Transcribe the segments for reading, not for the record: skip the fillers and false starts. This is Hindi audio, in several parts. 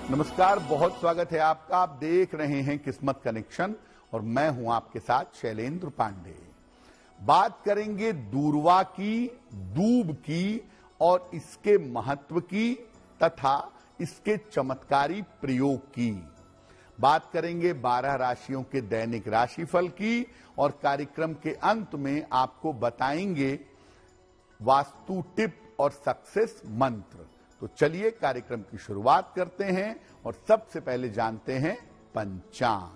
नमस्कार, बहुत स्वागत है आपका। आप देख रहे हैं किस्मत कनेक्शन और मैं हूं आपके साथ शैलेंद्र पांडे। बात करेंगे दूर्वा की, दूब की और इसके महत्व की तथा इसके चमत्कारी प्रयोग की। बात करेंगे 12 राशियों के दैनिक राशिफल की और कार्यक्रम के अंत में आपको बताएंगे वास्तु टिप और सक्सेस मंत्र। तो चलिए कार्यक्रम की शुरुआत करते हैं और सबसे पहले जानते हैं पंचांग।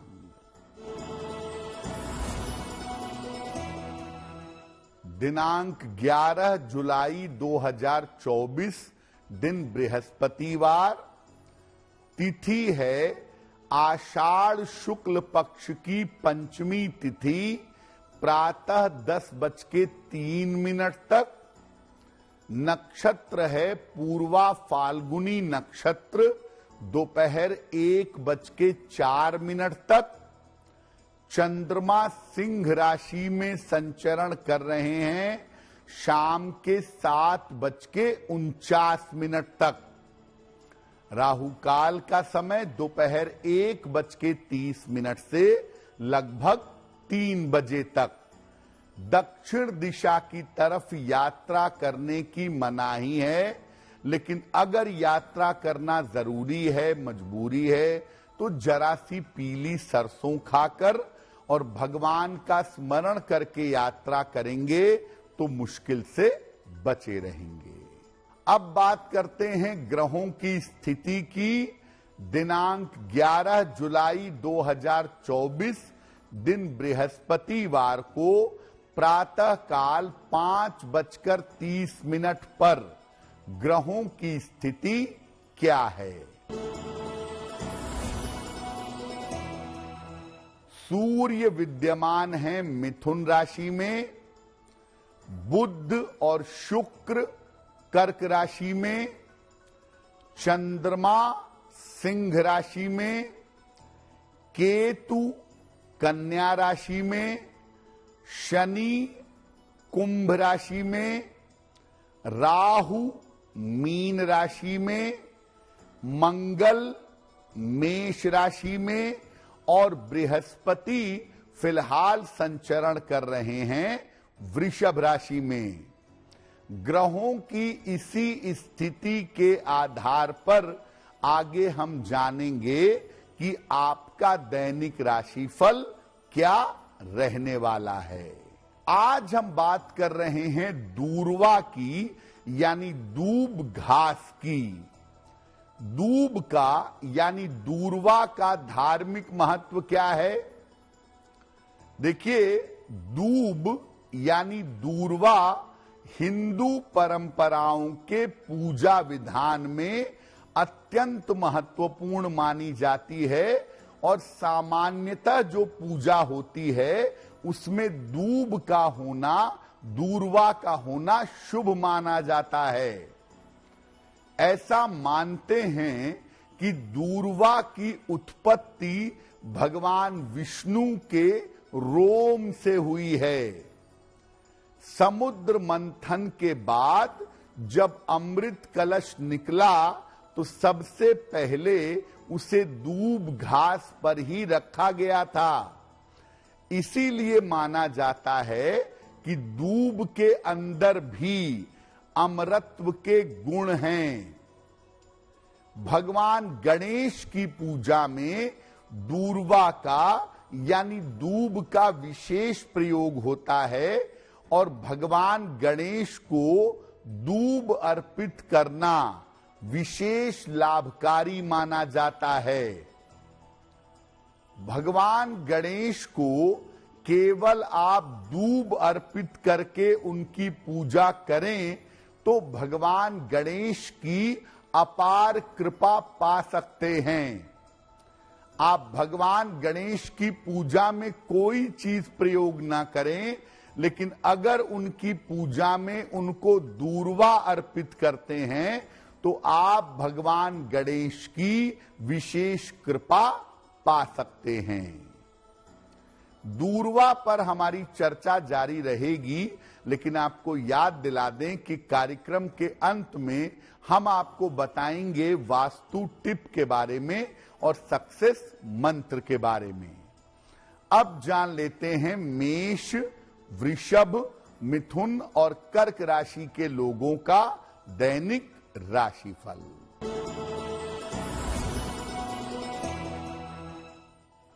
दिनांक 11 जुलाई 2024, दिन बृहस्पतिवार, तिथि है आषाढ़ शुक्ल पक्ष की पंचमी तिथि, प्रातः 10:03 तक। नक्षत्र है पूर्वा फाल्गुनी नक्षत्र, दोपहर 1:04 तक। चंद्रमा सिंह राशि में संचरण कर रहे हैं शाम के 7:49 तक। राहु काल का समय दोपहर 1:30 से लगभग 3 बजे तक। दक्षिण दिशा की तरफ यात्रा करने की मनाही है, लेकिन अगर यात्रा करना जरूरी है, मजबूरी है, तो जरा सी पीली सरसों खाकर और भगवान का स्मरण करके यात्रा करेंगे तो मुश्किल से बचे रहेंगे। अब बात करते हैं ग्रहों की स्थिति की। दिनांक 11 जुलाई 2024, दिन बृहस्पतिवार को प्रातः काल 5:30 पर ग्रहों की स्थिति क्या है। सूर्य विद्यमान है मिथुन राशि में, बुध और शुक्र कर्क राशि में, चंद्रमा सिंह राशि में, केतु कन्या राशि में, शनि कुंभ राशि में, राहु मीन राशि में, मंगल मेष राशि में और बृहस्पति फिलहाल संचरण कर रहे हैं वृषभ राशि में। ग्रहों की इसी स्थिति के आधार पर आगे हम जानेंगे कि आपका दैनिक राशिफल क्या रहने वाला है। आज हम बात कर रहे हैं दूर्वा की, यानी दूब घास की। दूब का यानी दूर्वा का धार्मिक महत्व क्या है? देखिए, दूब यानी दूर्वा हिंदू परंपराओं के पूजा विधान में अत्यंत महत्वपूर्ण मानी जाती है और सामान्यतः जो पूजा होती है उसमें दूब का होना, दूर्वा का होना शुभ माना जाता है। ऐसा मानते हैं कि दूर्वा की उत्पत्ति भगवान विष्णु के रोम से हुई है। समुद्र मंथन के बाद जब अमृत कलश निकला तो सबसे पहले उसे दूब घास पर ही रखा गया था। इसीलिए माना जाता है कि दूब के अंदर भी अमरत्व के गुण हैं। भगवान गणेश की पूजा में दूर्वा का यानी दूब का विशेष प्रयोग होता है और भगवान गणेश को दूब अर्पित करना विशेष लाभकारी माना जाता है। भगवान गणेश को केवल आप दूब अर्पित करके उनकी पूजा करें तो भगवान गणेश की अपार कृपा पा सकते हैं। आप भगवान गणेश की पूजा में कोई चीज प्रयोग ना करें, लेकिन अगर उनकी पूजा में उनको दूर्वा अर्पित करते हैं तो आप भगवान गणेश की विशेष कृपा पा सकते हैं। दूर्वा पर हमारी चर्चा जारी रहेगी, लेकिन आपको याद दिला दें कि कार्यक्रम के अंत में हम आपको बताएंगे वास्तु टिप के बारे में और सक्सेस मंत्र के बारे में। अब जान लेते हैं मेष, वृषभ, मिथुन और कर्क राशि के लोगों का दैनिक राशिफल।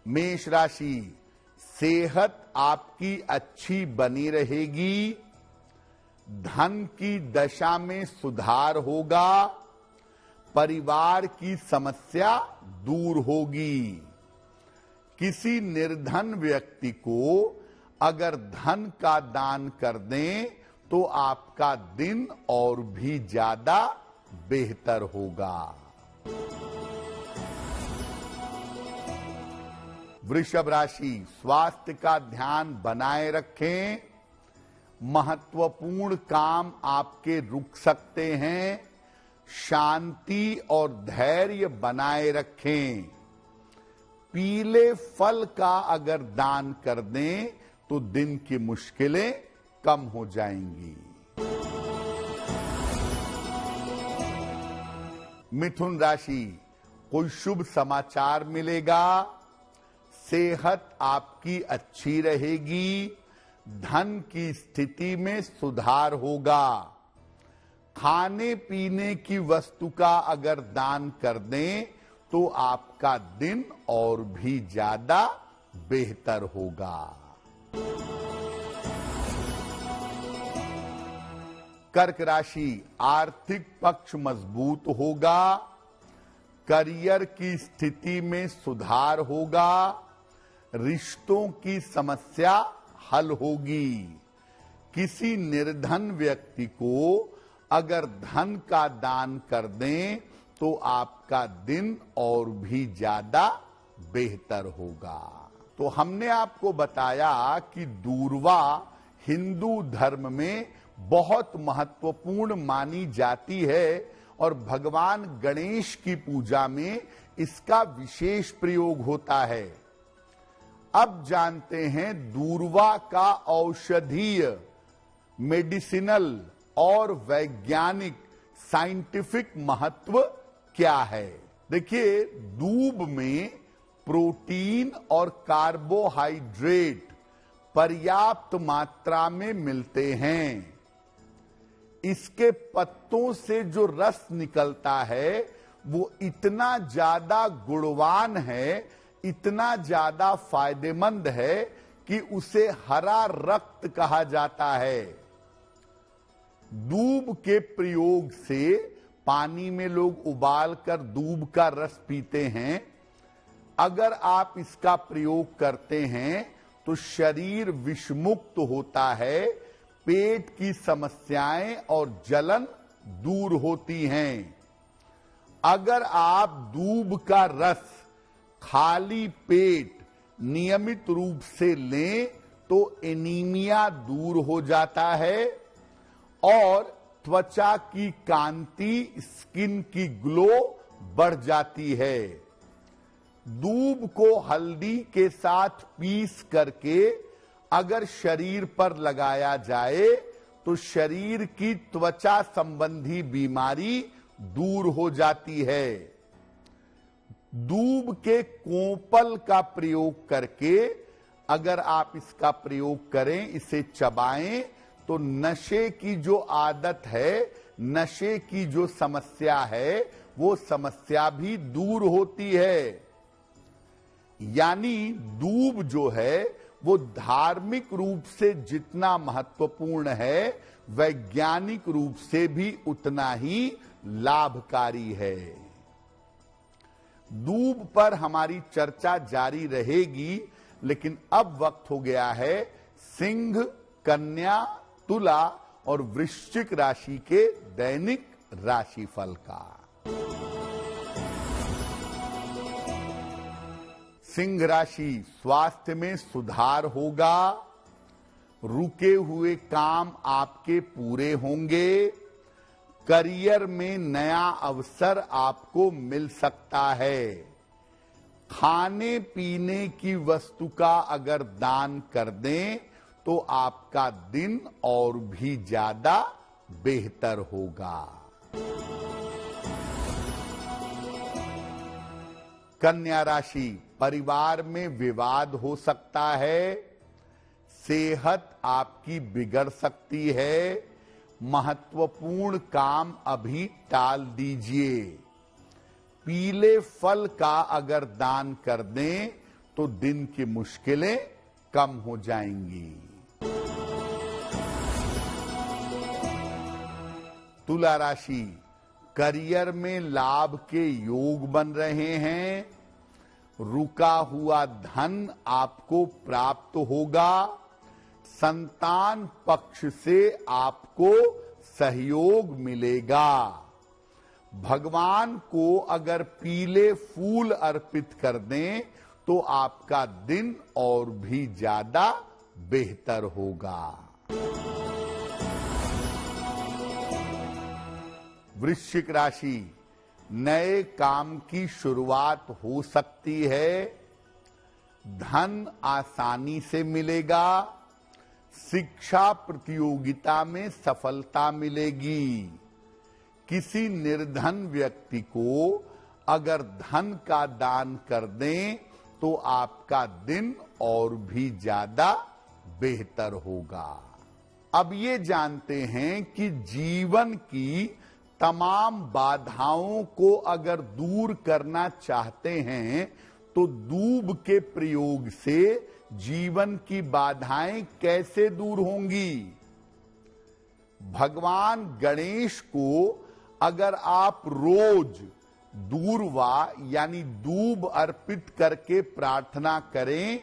मेष राशि, सेहत आपकी अच्छी बनी रहेगी, धन की दशा में सुधार होगा, परिवार की समस्या दूर होगी। किसी निर्धन व्यक्ति को अगर धन का दान कर दें तो आपका दिन और भी ज्यादा बेहतर होगा। वृषभ राशि, स्वास्थ्य का ध्यान बनाए रखें, महत्वपूर्ण काम आपके रुक सकते हैं, शांति और धैर्य बनाए रखें। पीले फल का अगर दान कर दें तो दिन की मुश्किलें कम हो जाएंगी। मिथुन राशि, कोई शुभ समाचार मिलेगा, सेहत आपकी अच्छी रहेगी, धन की स्थिति में सुधार होगा। खाने पीने की वस्तु का अगर दान कर दें तो आपका दिन और भी ज्यादा बेहतर होगा। कर्क राशि, आर्थिक पक्ष मजबूत होगा, करियर की स्थिति में सुधार होगा, रिश्तों की समस्या हल होगी। किसी निर्धन व्यक्ति को अगर धन का दान कर दें तो आपका दिन और भी ज्यादा बेहतर होगा। तो हमने आपको बताया कि दूर्वा हिंदू धर्म में बहुत महत्वपूर्ण मानी जाती है और भगवान गणेश की पूजा में इसका विशेष प्रयोग होता है। अब जानते हैं दूर्वा का औषधीय, मेडिसिनल और वैज्ञानिक साइंटिफिक महत्व क्या है। देखिए, दूब में प्रोटीन और कार्बोहाइड्रेट पर्याप्त मात्रा में मिलते हैं। इसके पत्तों से जो रस निकलता है वो इतना ज्यादा गुणवान है, इतना ज्यादा फायदेमंद है कि उसे हरा रक्त कहा जाता है। दूब के प्रयोग से पानी में लोग उबालकर दूब का रस पीते हैं। अगर आप इसका प्रयोग करते हैं तो शरीर विषमुक्त होता है, पेट की समस्याएं और जलन दूर होती हैं। अगर आप दूब का रस खाली पेट नियमित रूप से लें तो एनीमिया दूर हो जाता है और त्वचा की कांति, स्किन की ग्लो बढ़ जाती है। दूब को हल्दी के साथ पीस करके अगर शरीर पर लगाया जाए तो शरीर की त्वचा संबंधी बीमारी दूर हो जाती है। दूब के कोंपल का प्रयोग करके अगर आप इसका प्रयोग करें, इसे चबाएं, तो नशे की जो आदत है, नशे की जो समस्या है, वो समस्या भी दूर होती है। यानी दूब जो है वो धार्मिक रूप से जितना महत्वपूर्ण है, वैज्ञानिक रूप से भी उतना ही लाभकारी है। दूब पर हमारी चर्चा जारी रहेगी, लेकिन अब वक्त हो गया है सिंह, कन्या, तुला और वृश्चिक राशि के दैनिक राशिफल का। सिंह राशि, स्वास्थ्य में सुधार होगा, रुके हुए काम आपके पूरे होंगे, करियर में नया अवसर आपको मिल सकता है। खाने पीने की वस्तु का अगर दान कर दें तो आपका दिन और भी ज्यादा बेहतर होगा। कन्या राशि, परिवार में विवाद हो सकता है, सेहत आपकी बिगड़ सकती है, महत्वपूर्ण काम अभी टाल दीजिए। पीले फल का अगर दान कर दें तो दिन की मुश्किलें कम हो जाएंगी। तुला राशि, करियर में लाभ के योग बन रहे हैं, रुका हुआ धन आपको प्राप्त होगा, संतान पक्ष से आपको सहयोग मिलेगा। भगवान को अगर पीले फूल अर्पित कर दें तो आपका दिन और भी ज्यादा बेहतर होगा। वृश्चिक राशि, नए काम की शुरुआत हो सकती है, धन आसानी से मिलेगा, शिक्षा प्रतियोगिता में सफलता मिलेगी। किसी निर्धन व्यक्ति को अगर धन का दान कर दें तो आपका दिन और भी ज्यादा बेहतर होगा। अब ये जानते हैं कि जीवन की तमाम बाधाओं को अगर दूर करना चाहते हैं तो दूब के प्रयोग से जीवन की बाधाएं कैसे दूर होंगी। भगवान गणेश को अगर आप रोज दूर्वा यानी दूब अर्पित करके प्रार्थना करें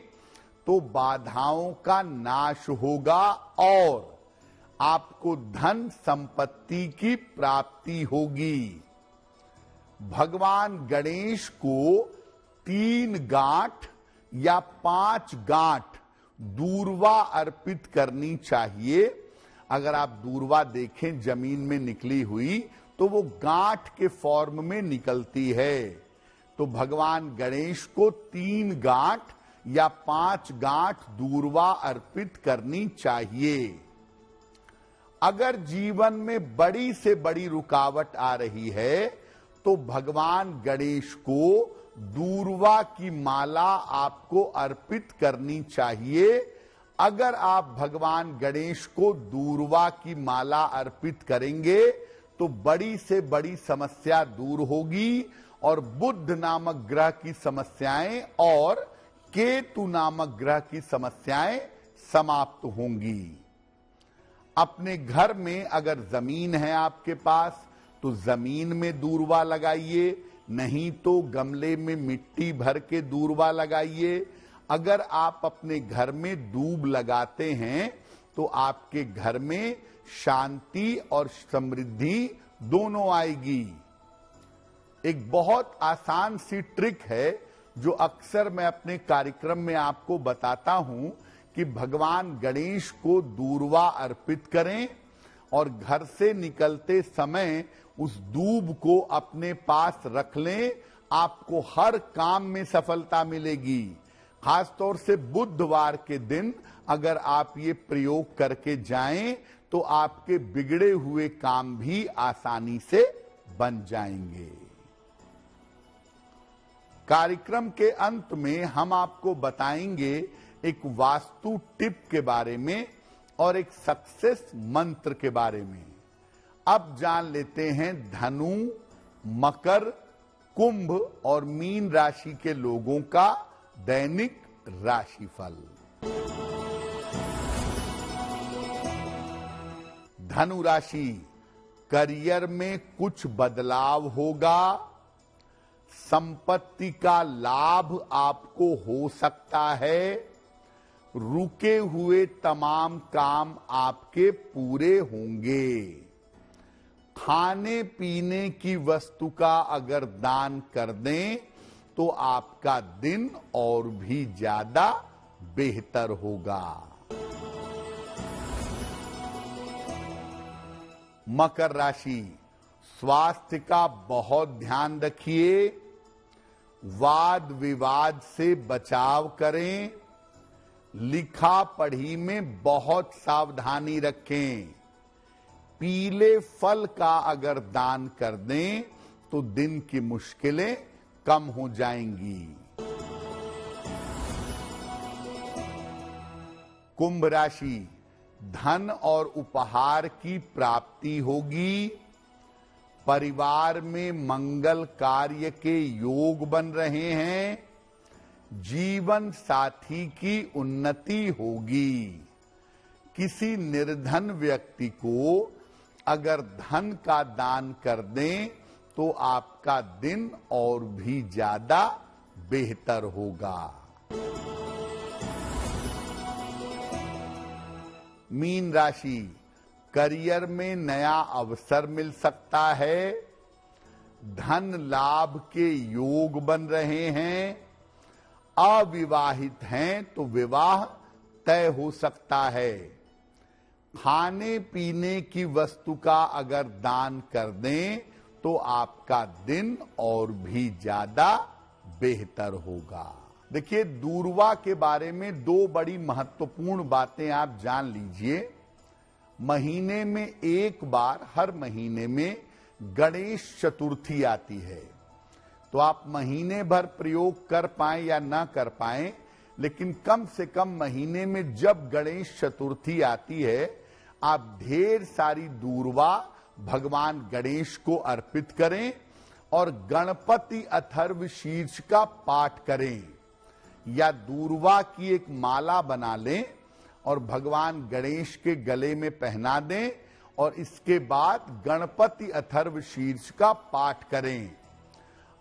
तो बाधाओं का नाश होगा और आपको धन संपत्ति की प्राप्ति होगी। भगवान गणेश को 3 गांठ या 5 गांठ दूर्वा अर्पित करनी चाहिए। अगर आप दूर्वा देखें जमीन में निकली हुई तो वो गांठ के फॉर्म में निकलती है। तो भगवान गणेश को 3 गांठ या 5 गांठ दूर्वा अर्पित करनी चाहिए। अगर जीवन में बड़ी से बड़ी रुकावट आ रही है तो भगवान गणेश को दूर्वा की माला आपको अर्पित करनी चाहिए। अगर आप भगवान गणेश को दूर्वा की माला अर्पित करेंगे तो बड़ी से बड़ी समस्या दूर होगी और बुध नामक ग्रह की समस्याएं और केतु नामक ग्रह की समस्याएं समाप्त होंगी। अपने घर में अगर जमीन है आपके पास तो जमीन में दूर्वा लगाइए, नहीं तो गमले में मिट्टी भर के दूर्वा लगाइए। अगर आप अपने घर में दूब लगाते हैं तो आपके घर में शांति और समृद्धि दोनों आएगी। एक बहुत आसान सी ट्रिक है जो अक्सर मैं अपने कार्यक्रम में आपको बताता हूं कि भगवान गणेश को दूर्वा अर्पित करें और घर से निकलते समय उस दूब को अपने पास रख लें। आपको हर काम में सफलता मिलेगी। खासतौर से बुधवार के दिन अगर आप ये प्रयोग करके जाएं तो आपके बिगड़े हुए काम भी आसानी से बन जाएंगे। कार्यक्रम के अंत में हम आपको बताएंगे एक वास्तु टिप के बारे में और एक सक्सेस मंत्र के बारे में। अब जान लेते हैं धनु, मकर, कुंभ और मीन राशि के लोगों का दैनिक राशिफल। धनु राशि, करियर में कुछ बदलाव होगा, संपत्ति का लाभ आपको हो सकता है, रुके हुए तमाम काम आपके पूरे होंगे। खाने पीने की वस्तु का अगर दान कर दें तो आपका दिन और भी ज्यादा बेहतर होगा। मकर राशि, स्वास्थ्य का बहुत ध्यान रखिए, वाद विवाद से बचाव करें, लिखा पढ़ी में बहुत सावधानी रखें। पीले फल का अगर दान कर दें तो दिन की मुश्किलें कम हो जाएंगी। कुंभ राशि, धन और उपहार की प्राप्ति होगी। परिवार में मंगल कार्य के योग बन रहे हैं। जीवन साथी की उन्नति होगी। किसी निर्धन व्यक्ति को अगर धन का दान कर दें तो आपका दिन और भी ज्यादा बेहतर होगा। मीन राशि, करियर में नया अवसर मिल सकता है। धन लाभ के योग बन रहे हैं। अविवाहित हैं तो विवाह तय हो सकता है। खाने पीने की वस्तु का अगर दान कर दें तो आपका दिन और भी ज्यादा बेहतर होगा। देखिए, दूर्वा के बारे में दो बड़ी महत्वपूर्ण बातें आप जान लीजिए। महीने में एक बार, हर महीने में गणेश चतुर्थी आती है। तो आप महीने भर प्रयोग कर पाएं या ना कर पाएं, लेकिन कम से कम महीने में जब गणेश चतुर्थी आती है, आप ढेर सारी दूर्वा भगवान गणेश को अर्पित करें और गणपति अथर्व शीर्ष का पाठ करें, या दूर्वा की एक माला बना लें और भगवान गणेश के गले में पहना दें और इसके बाद गणपति अथर्व शीर्ष का पाठ करें।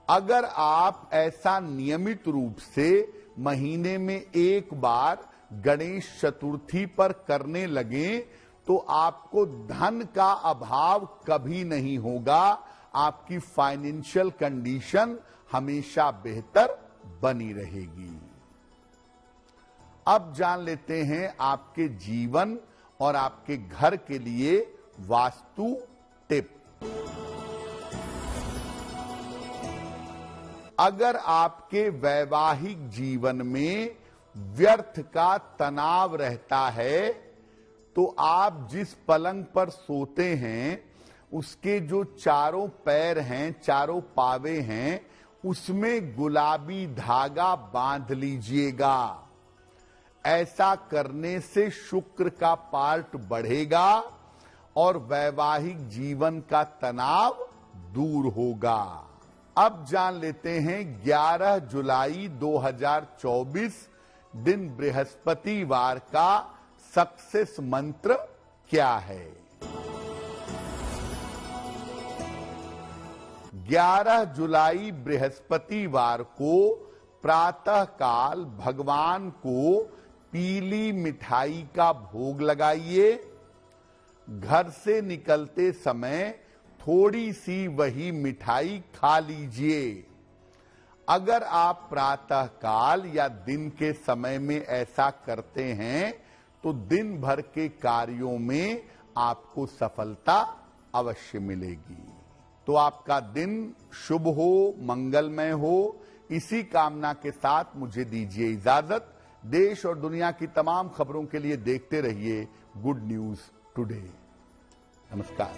अगर आप ऐसा नियमित रूप से महीने में एक बार गणेश चतुर्थी पर करने लगें तो आपको धन का अभाव कभी नहीं होगा। आपकी फाइनेंशियल कंडीशन हमेशा बेहतर बनी रहेगी। अब जान लेते हैं आपके जीवन और आपके घर के लिए वास्तु टिप। अगर आपके वैवाहिक जीवन में व्यर्थ का तनाव रहता है तो आप जिस पलंग पर सोते हैं उसके जो चारों पैर हैं, चारों पावे हैं, उसमें गुलाबी धागा बांध लीजिएगा। ऐसा करने से शुक्र का पार्ट बढ़ेगा और वैवाहिक जीवन का तनाव दूर होगा। अब जान लेते हैं 11 जुलाई 2024 दिन बृहस्पतिवार का सक्सेस मंत्र क्या है। 11 जुलाई बृहस्पतिवार को प्रातः काल भगवान को पीली मिठाई का भोग लगाइए। घर से निकलते समय थोड़ी सी वही मिठाई खा लीजिए। अगर आप प्रातः काल या दिन के समय में ऐसा करते हैं तो दिन भर के कार्यों में आपको सफलता अवश्य मिलेगी। तो आपका दिन शुभ हो, मंगलमय हो, इसी कामना के साथ मुझे दीजिए इजाजत। देश और दुनिया की तमाम खबरों के लिए देखते रहिए गुड न्यूज टुडे। नमस्कार।